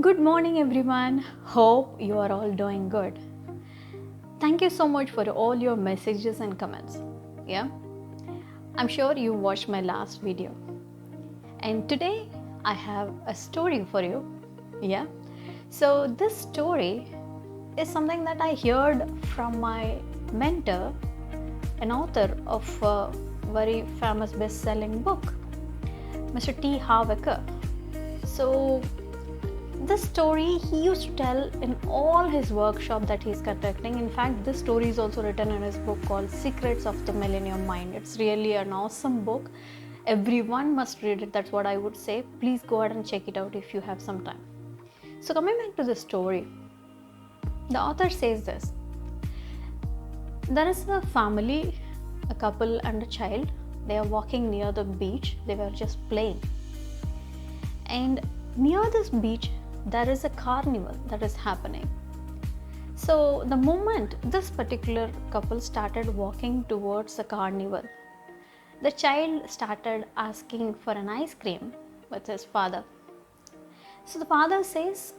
Good morning, everyone. Hope you are all doing good. Thank you so much for all your messages and comments. Yeah, I'm sure you watched my last video, and today I have a story for you. Yeah, so this story is something that I heard from my mentor, an author of a very famous best-selling book, Mr. Harv Eker. So this story he used to tell in all his workshop that he's conducting. In fact, this story is also written in his book called Secrets of the Millennial Mind. It's really an awesome book. Everyone must read it. That's what I would say. Please go ahead and check it out if you have some time. So coming back to the story, the author says this. There is a family, a couple and a child. They are walking near the beach. They were just playing. And near this beach, there is a carnival that is happening. So the moment this particular couple started walking towards the carnival, the child started asking for an ice cream with his father. So the father says,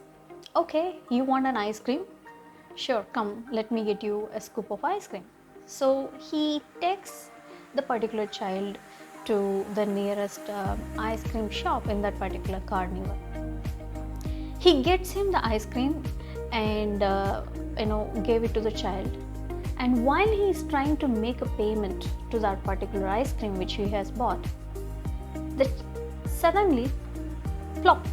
okay, you want an ice cream? Sure, come, let me get you a scoop of ice cream. So he takes the particular child to the nearest ice cream shop in that particular carnival. He gets him the ice cream and gave it to the child. And while he is trying to make a payment to that particular ice cream which he has bought, suddenly, plop,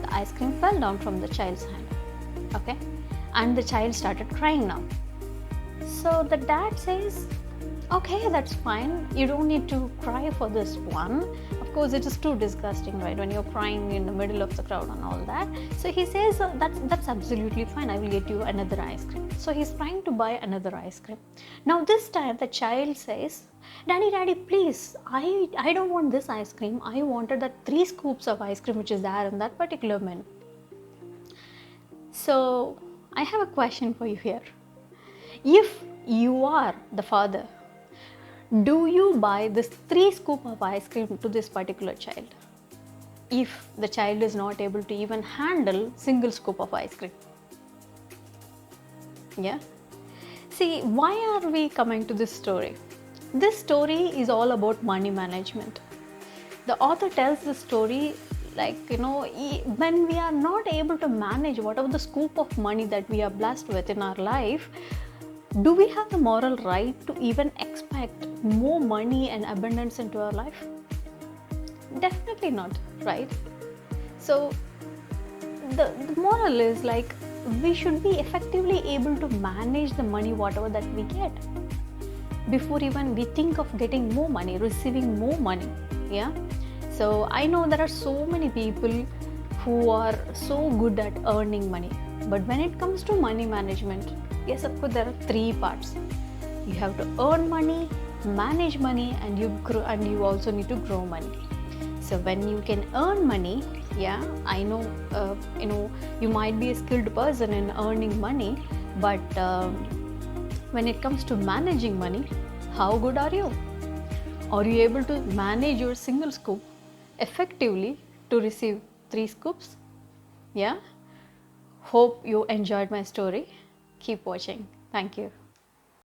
the ice cream fell down from the child's hand. Okay, and the child started crying now. So the dad says, okay, that's fine. You don't need to cry for this one. Of course, it is too disgusting, right? When you're crying in the middle of the crowd and all that. So he says, that's absolutely fine. I will get you another ice cream. So he's trying to buy another ice cream. Now this time the child says, Daddy, please, I don't want this ice cream. I wanted that 3 scoops of ice cream which is there in that particular menu. So I have a question for you here. If you are the father, do you buy this 3 scoop of ice cream to this particular child if the child is not able to even handle single scoop of ice cream? Yeah. See, why are we coming to this story? This story is all about money management. The author tells the story when we are not able to manage whatever the scoop of money that we are blessed with in our life, do we have the moral right to even expect more money and abundance into our life? Definitely not, right? So the moral is we should be effectively able to manage the money, whatever that we get, before even we think of getting more money, receiving more money. Yeah. So I know there are so many people who are so good at earning money, but when it comes to money management, yes, of course, there are 3 parts. You have to earn money, manage money, and you also need to grow money. So when you can earn money, yeah, I know, you might be a skilled person in earning money, but when it comes to managing money, how good are you? Are you able to manage your single scoop effectively to receive 3 scoops? Yeah. Hope you enjoyed my story. Keep watching. Thank you.